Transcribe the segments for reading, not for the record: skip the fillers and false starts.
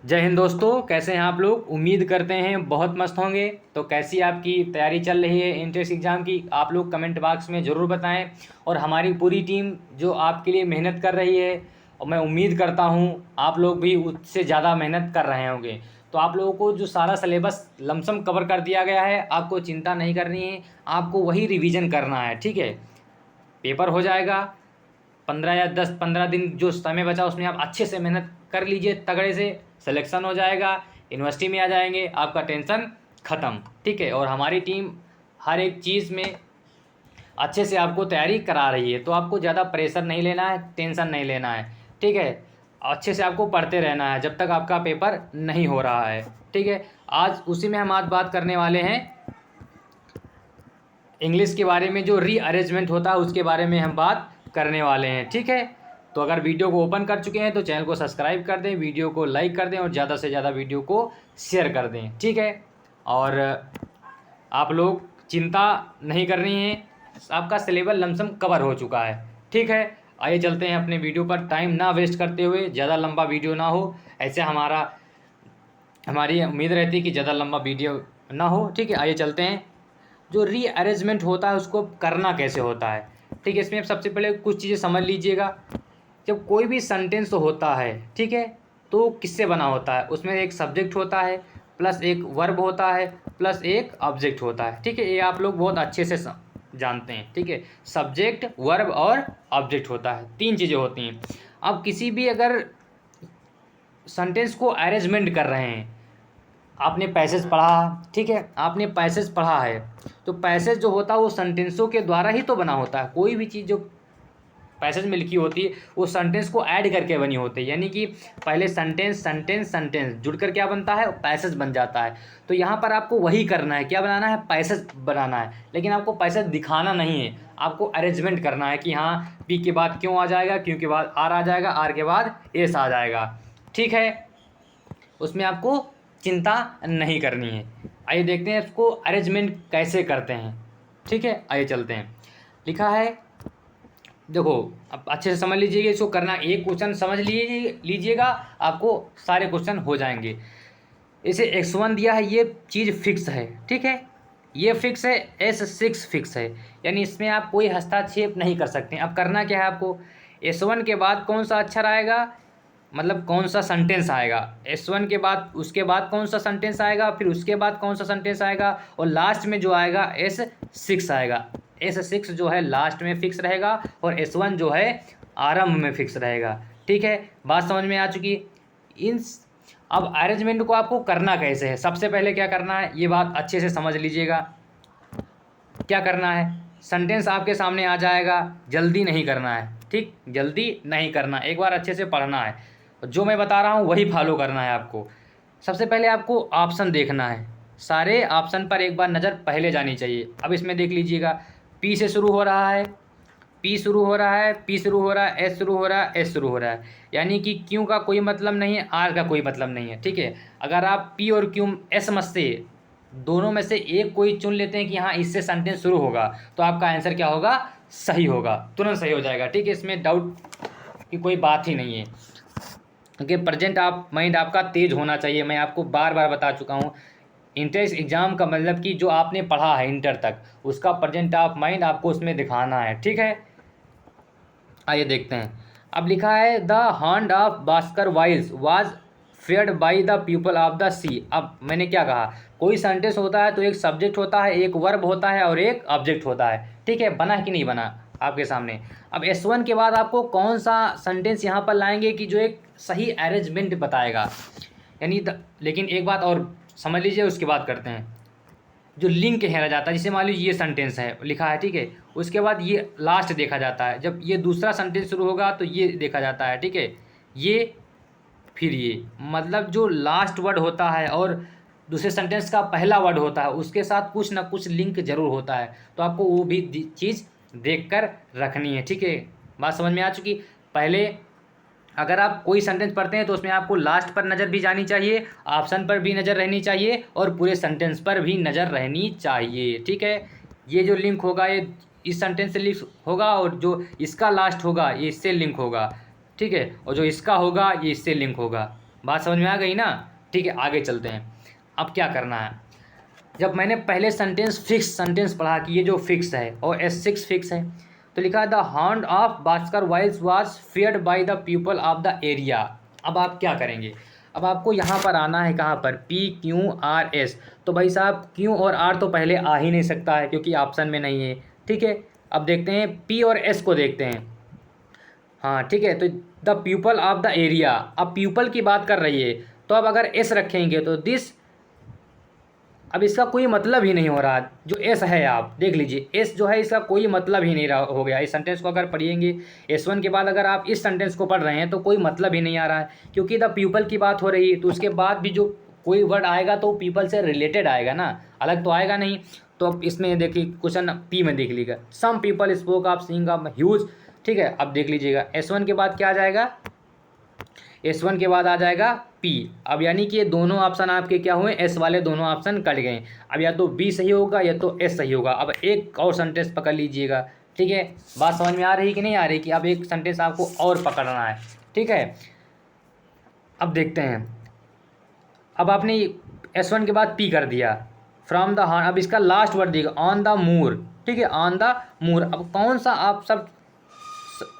जय हिंद दोस्तों, कैसे हैं आप लोग। उम्मीद करते हैं बहुत मस्त होंगे। तो कैसी आपकी तैयारी चल रही है एंट्रेंस एग्ज़ाम की, आप लोग कमेंट बॉक्स में ज़रूर बताएं। और हमारी पूरी टीम जो आपके लिए मेहनत कर रही है, और मैं उम्मीद करता हूं आप लोग भी उससे ज़्यादा मेहनत कर रहे होंगे। तो आप लोगों को जो सारा सिलेबस लमसम कवर कर दिया गया है, आपको चिंता नहीं करनी है, आपको वही रिवीजन करना है। ठीक है, पेपर हो जाएगा 15 या 10-15 दिन जो समय बचा उसमें आप अच्छे से मेहनत कर लीजिए, तगड़े से सिलेक्शन हो जाएगा, यूनिवर्सिटी में आ जाएंगे, आपका टेंशन ख़त्म। ठीक है, और हमारी टीम हर एक चीज़ में अच्छे से आपको तैयारी करा रही है, तो आपको ज़्यादा प्रेशर नहीं लेना है, टेंशन नहीं लेना है। ठीक है, अच्छे से आपको पढ़ते रहना है जब तक आपका पेपर नहीं हो रहा है। ठीक है, आज उसी में हम आज बात करने वाले हैं इंग्लिश के बारे में। जो रीअरेंजमेंट होता है उसके बारे में हम बात करने वाले हैं। ठीक है, तो अगर वीडियो को ओपन कर चुके हैं तो चैनल को सब्सक्राइब कर दें, वीडियो को लाइक कर दें और ज़्यादा से ज़्यादा वीडियो को शेयर कर दें। ठीक है, और आप लोग चिंता नहीं करनी है, आपका सिलेबस लमसम कवर हो चुका है। ठीक है, आइए चलते हैं अपने वीडियो पर, टाइम ना वेस्ट करते हुए, ज़्यादा लंबा वीडियो ना हो, ऐसे हमारी उम्मीद रहती है कि ज़्यादा लंबा वीडियो ना हो। ठीक है, आइए चलते हैं। जो रीअरेंजमेंट होता है उसको करना कैसे होता है। ठीक है, इसमें आप सबसे पहले कुछ चीज़ें समझ लीजिएगा। जब कोई भी सेंटेंस होता है, ठीक है, तो किससे बना होता है, उसमें एक सब्जेक्ट होता है, प्लस एक वर्ब होता है, प्लस एक ऑब्जेक्ट होता है। ठीक है, ये आप लोग बहुत अच्छे से जानते हैं। ठीक है, सब्जेक्ट, वर्ब और ऑब्जेक्ट होता है, तीन चीज़ें होती हैं। अब किसी भी अगर सेंटेंस को अरेंजमेंट कर रहे हैं, आपने पैसेज पढ़ा, ठीक है, आपने पैसेज पढ़ा है, तो पैसेज जो होता है वो सेंटेंसों के द्वारा ही तो बना होता है। कोई भी चीज़ जो पैसेज में लिखी होती है वो सेंटेंस को ऐड करके बनी होती है, यानी कि पहले सेंटेंस सेंटेंस सेंटेंस जुड़कर क्या बनता है, पैसेज बन जाता है। तो यहाँ पर आपको वही करना है, क्या बनाना है, पैसेज बनाना है। लेकिन आपको पैसेज दिखाना नहीं है, आपको अरेंजमेंट करना है कि हाँ पी के बाद क्यों आ जाएगा, क्यों के बाद आर आ जाएगा, आर के बाद एस आ जाएगा। ठीक है, उसमें आपको चिंता नहीं करनी है। आइए देखते हैं इसको अरेंजमेंट कैसे करते हैं। ठीक है, आइए चलते हैं। लिखा है, देखो अब अच्छे से समझ लीजिएगा, इसको करना एक क्वेश्चन समझ लीजिएगा, आपको सारे क्वेश्चन हो जाएंगे। इसे x1 दिया है, ये चीज़ फिक्स है। ठीक है, ये फिक्स है, S6 फिक्स है, यानी इसमें आप कोई हस्तक्षेप नहीं कर सकते। अब करना क्या है आपको, S1 के बाद कौन सा अक्षर आएगा, मतलब कौन सा सेंटेंस आएगा, S1 के बाद उसके बाद कौन सा सेंटेंस आएगा, फिर उसके बाद कौन सा सेंटेंस आएगा, और लास्ट में जो आएगा S6 आएगा। S6 जो है लास्ट में फिक्स रहेगा और S1 जो है आरंभ में फिक्स रहेगा। ठीक है, बात समझ में आ चुकी। इन अब अरेंजमेंट को आपको करना कैसे है, सबसे पहले क्या करना है ये बात अच्छे से समझ लीजिएगा। क्या करना है, सेंटेंस आपके सामने आ जाएगा, जल्दी नहीं करना है। ठीक, जल्दी नहीं करना, एक बार अच्छे से पढ़ना है, जो मैं बता रहा हूँ वही फॉलो करना है आपको। सबसे पहले आपको ऑप्शन देखना है, सारे ऑप्शन पर एक बार नज़र पहले जानी चाहिए। अब इसमें देख लीजिएगा, पी से शुरू हो रहा है, पी शुरू हो रहा है, पी शुरू हो रहा है, एस शुरू हो रहा है, एस शुरू हो रहा है, यानी कि क्यू का कोई मतलब नहीं है, आर का कोई मतलब नहीं है। ठीक है, अगर आप पी और क्यू एस में से दोनों में से एक कोई चुन लेते हैं कि हाँ इससे सेंटेंस शुरू होगा, तो आपका आंसर क्या होगा, सही होगा, तुरंत सही हो जाएगा। ठीक है, इसमें डाउट की कोई बात ही नहीं है, क्योंकि प्रेजेंट आप माइंड आपका तेज होना चाहिए। मैं आपको बार बार बता चुका हूँ, इंटर एग्ज़ाम का मतलब कि जो आपने पढ़ा है इंटर तक, उसका प्रेजेंट आप माइंड आपको उसमें दिखाना है। ठीक है, आइए देखते हैं। अब लिखा है, the hound of Baskervilles was feared by the people of the sea. अब मैंने क्या कहा, कोई सेंटेंस होता है तो एक सब्जेक्ट होता है, एक वर्ब होता है और एक ऑब्जेक्ट होता है। ठीक है, बना कि नहीं बना आपके सामने। अब S1 के बाद आपको कौन सा सेंटेंस यहाँ पर लाएंगे कि जो एक सही अरेंजमेंट बताएगा, यानी लेकिन एक बात और समझ लीजिए, उसके बाद करते हैं। जो लिंक है रह जाता है, जैसे मान लीजिए ये सेंटेंस है लिखा है, ठीक है, उसके बाद ये लास्ट देखा जाता है, जब ये दूसरा सेंटेंस शुरू होगा तो ये देखा जाता है। ठीक है, ये फिर ये, मतलब जो लास्ट वर्ड होता है और दूसरे सेंटेंस का पहला वर्ड होता है उसके साथ कुछ ना कुछ लिंक जरूर होता है, तो आपको वो भी चीज़ देख कर रखनी है। ठीक है, बात समझ में आ चुकी। पहले अगर आप कोई सेंटेंस पढ़ते हैं तो उसमें आपको लास्ट पर नज़र भी जानी चाहिए, ऑप्शन पर भी नज़र रहनी चाहिए और पूरे सेंटेंस पर भी नज़र रहनी चाहिए। ठीक है, ये जो लिंक होगा ये इस सेंटेंस से लिंक होगा और जो इसका लास्ट होगा ये इससे लिंक होगा। ठीक है, और जो इसका होगा ये इससे लिंक होगा। बात समझ में आ गई ना? ठीक है, आगे चलते हैं। अब क्या करना है, जब मैंने पहले सेंटेंस फिक्स सेंटेंस पढ़ा कि ये जो फिक्स है और S6 फिक्स है, तो लिखा the hound of Baskervilles was feared by the people of the area. अब आप क्या करेंगे, अब आपको यहाँ पर आना है, कहाँ पर, PQRS। तो भाई साहब Q और R तो पहले आ ही नहीं सकता है क्योंकि ऑप्शन में नहीं है। ठीक है, अब देखते हैं P और S को देखते हैं। हाँ ठीक है, तो the people of the area, अब पीपल की बात कर रही है, तो अब अगर S रखेंगे तो दिस, अब इसका कोई मतलब ही नहीं हो रहा। जो एस है आप देख लीजिए, एस जो है इसका कोई मतलब ही नहीं रहा हो गया। इस सेंटेंस को अगर पढ़िएंगे S1 के बाद अगर आप इस सेंटेंस को पढ़ रहे हैं तो कोई मतलब ही नहीं आ रहा है, क्योंकि द पीपल की बात हो रही है, तो उसके बाद भी जो कोई वर्ड आएगा तो पीपल से रिलेटेड आएगा ना, अलग तो आएगा नहीं। तो अब इसमें देखिए क्वेश्चन P में देख लीजिएगा, some people spoke of seeing a huge. ठीक है, अब देख लीजिएगा S1 के बाद क्या आ जाएगा, S1 के बाद आ जाएगा P। अब यानी कि ये दोनों ऑप्शन आपके क्या हुए, S वाले दोनों ऑप्शन कट गए। अब या तो B सही होगा या तो S सही होगा। अब एक और सेंटेंस पकड़ लीजिएगा। ठीक है, बात समझ में आ रही कि नहीं आ रही, कि अब एक सेंटेंस आपको और पकड़ना है। ठीक है, अब देखते हैं, अब आपने S1 के बाद P कर दिया, फ्रॉम द हॉर्न, अब इसका लास्ट वर्ड देगा ऑन द मूर। ठीक है, ऑन द मूर, अब कौन सा आप सब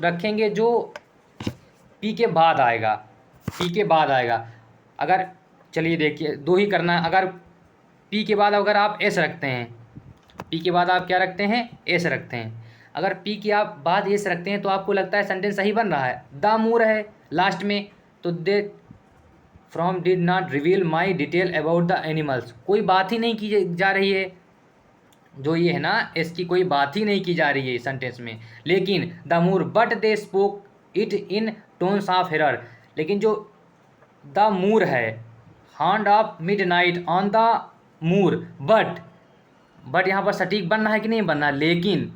रखेंगे जो P के बाद आएगा, P के बाद आएगा। अगर चलिए देखिए, दो ही करना है। अगर P के बाद अगर आप S रखते हैं, P के बाद आप क्या रखते हैं, S रखते हैं, अगर P के आप बाद S रखते हैं तो आपको लगता है सेंटेंस सही बन रहा है। द मूर है लास्ट में, तो they from did not reveal my detail about the animals, कोई बात ही नहीं की जा रही है, जो ये है ना इसकी कोई बात ही नहीं की जा रही है इस सेंटेंस में। लेकिन the moor but they spoke it in tones of horror, लेकिन जो द मूर है, hound of midnight on the moor, but यहाँ पर सटीक बनना है कि नहीं बनना। लेकिन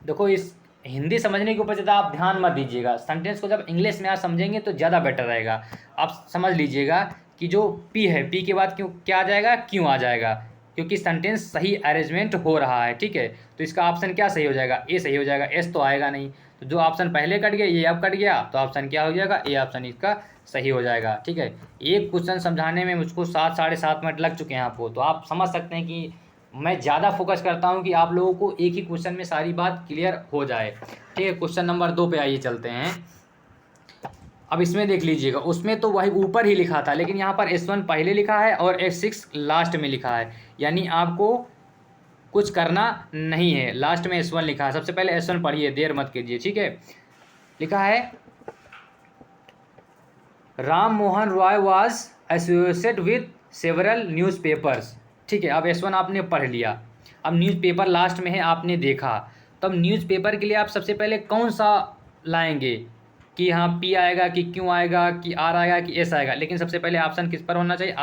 देखो, इस हिंदी समझने के ऊपर ज़्यादा आप ध्यान मत दीजिएगा, सेंटेंस को जब इंग्लिश में आप समझेंगे तो ज़्यादा बेटर रहेगा। आप समझ लीजिएगा कि जो P है, P के बाद क्यों क्या आ जाएगा, क्यों आ जाएगा, क्योंकि सेंटेंस सही अरेंजमेंट हो रहा है। ठीक है, तो इसका ऑप्शन क्या सही हो जाएगा, ए सही हो जाएगा, एस तो आएगा नहीं। तो जो ऑप्शन पहले कट गया ये अब कट गया, तो ऑप्शन क्या हो जाएगा, ए ऑप्शन इसका सही हो जाएगा। ठीक है, एक क्वेश्चन समझाने में मुझको 7-7.5 मिनट लग चुके हैं आपको, तो आप समझ सकते हैं कि मैं ज़्यादा फोकस करता हूं कि आप लोगों को एक ही क्वेश्चन में सारी बात क्लियर हो जाए। ठीक है, क्वेश्चन नंबर 2 पे आइए चलते हैं। अब इसमें देख लीजिएगा, उसमें तो वही ऊपर ही लिखा था, लेकिन यहाँ पर S1 पहले लिखा है और S6 लास्ट में लिखा है, यानी आपको कुछ करना नहीं है। लास्ट में S1 लिखा है, सबसे पहले S1 पढ़िए, देर मत कीजिए। ठीक है, लिखा है Ram Mohan Roy was associated with several newspapers. ठीक है, अब S1 आपने पढ़ लिया, अब न्यूज़पेपर लास्ट में है आपने देखा, तब न्यूज़पेपर के लिए आप सबसे पहले कौन सा लाएंगे, कि हाँ P आएगा कि Q आएगा कि R आएगा कि S आएगा। लेकिन सबसे पहले ऑप्शन किस पर होना चाहिए,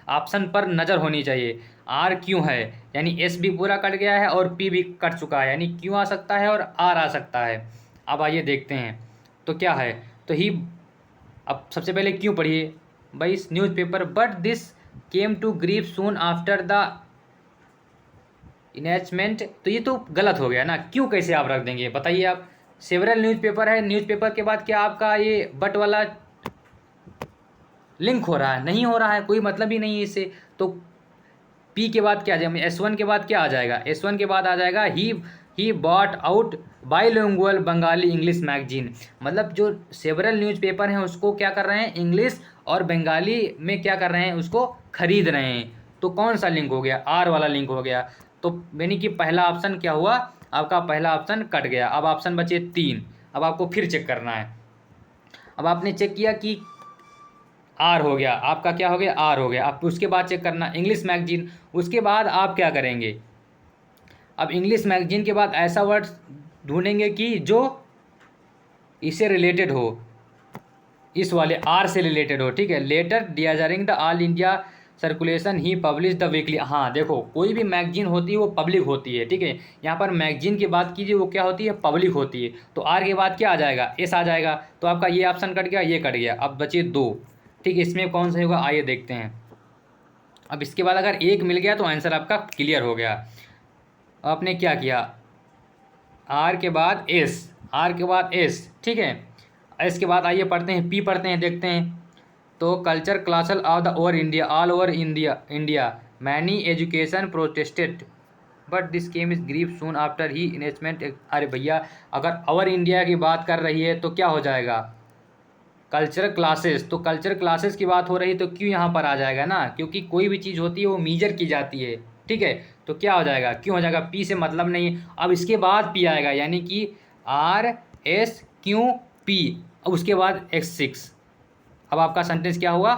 ऑप्शन पर नज़र होनी चाहिए। R Q है, यानी S भी पूरा कट गया है और P भी कट चुका है, यानी Q आ सकता है और R आ सकता है। अब आइए देखते हैं तो क्या है, तो ही, अब सबसे पहले क्यों पढ़िए भाई, इस newspaper but this came to grief soon after the enactment, तो ये तो गलत हो गया ना, क्यों कैसे आप रख देंगे बताइए आप। सेवरल न्यूज़पेपर है, न्यूज़पेपर के बाद क्या आपका ये बट वाला लिंक हो रहा है, नहीं हो रहा है, कोई मतलब ही नहीं है इससे। तो P के बाद क्या आ जाएगा, S1 के बाद क्या आ जाएगा, S1 के बाद आ जाएगा he bought out bilingual Bengali English magazine, मतलब जो सेवरल न्यूज़पेपर हैं उसको क्या कर रहे हैं, इंग्लिश और बंगाली में क्या कर रहे हैं, उसको खरीद रहे हैं। तो कौन सा लिंक हो गया, R वाला लिंक हो गया। तो यानी कि पहला ऑप्शन क्या हुआ, आपका पहला ऑप्शन कट गया। अब ऑप्शन बचे 3, अब आपको फिर चेक करना है। अब आपने चेक किया कि R हो गया, आपका क्या हो गया, R हो गया। अब उसके बाद चेक करना इंग्लिश मैगजीन, उसके बाद आप क्या करेंगे, अब इंग्लिश मैगजीन के बाद ऐसा वर्ड ढूंढेंगे कि जो इससे रिलेटेड हो, इस वाले R से रिलेटेड हो। ठीक है, letter desiring the all India circulation he publish the weekly. हाँ देखो, कोई भी मैगजीन होती है वो पब्लिक होती है। ठीक है, यहाँ पर मैगजीन की बात कीजिए, वो क्या होती है, पब्लिक होती है। तो R के बाद क्या आ जाएगा, S आ जाएगा। तो आपका ये ऑप्शन कट गया, ये कट गया, अब बचे 2। ठीक है, इसमें कौन सा होगा, आइए देखते हैं। अब इसके बाद अगर 1 मिल गया तो आंसर आपका क्लियर हो गया। आपने क्या किया, R के बाद S, R के बाद S। ठीक है, S के बाद आइए पढ़ते हैं P, पढ़ते हैं, देखते हैं। तो culture clash of the over India, all over India many education protested but this came is grief soon after he enactment. अरे भैया, अगर ओवर इंडिया की बात कर रही है तो क्या हो जाएगा, कल्चरल क्लासेस, तो कल्चरल क्लासेस की बात हो रही है तो क्यों यहाँ पर आ जाएगा ना, क्योंकि कोई भी चीज़ होती है वो मीजर की जाती है, ठीक है। तो क्या हो जाएगा, क्यों हो जाएगा, पी से मतलब नहीं। अब इसके बाद पी आएगा, यानी कि RSQP, अब उसके बाद X6। अब आपका सेंटेंस क्या हुआ,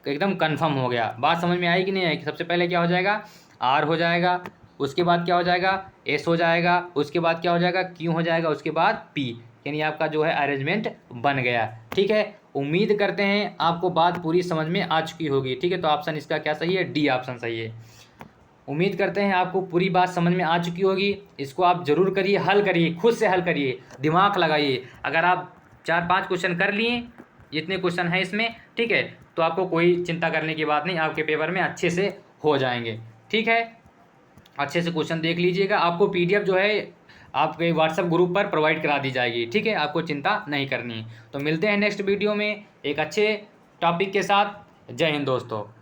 एकदम कन्फर्म हो गया। बात समझ में आई कि नहीं आई? सबसे पहले क्या हो जाएगा, R हो जाएगा, उसके बाद क्या हो जाएगा, S हो जाएगा, उसके बाद क्या हो जाएगा, Q हो जाएगा, उसके बाद P, यानी आपका जो है अरेंजमेंट बन गया। ठीक है, उम्मीद करते हैं आपको बात पूरी समझ में आ चुकी होगी। ठीक है, तो ऑप्शन इसका क्या सही है, डी ऑप्शन सही है। उम्मीद करते हैं आपको पूरी बात समझ में आ चुकी होगी। इसको आप ज़रूर करिए, हल करिए, खुद से हल करिए, दिमाग लगाइए। अगर आप 4-5 क्वेश्चन कर लिए, जितने क्वेश्चन हैं इसमें, ठीक है, तो आपको कोई चिंता करने की बात नहीं, आपके पेपर में अच्छे से हो जाएंगे। ठीक है, अच्छे से क्वेश्चन देख लीजिएगा। आपको PDF जो है आपके व्हाट्सएप ग्रुप पर प्रोवाइड करा दी जाएगी। ठीक है, आपको चिंता नहीं करनी है। तो मिलते हैं नेक्स्ट वीडियो में एक अच्छे टॉपिक के साथ। जय हिंद दोस्तों।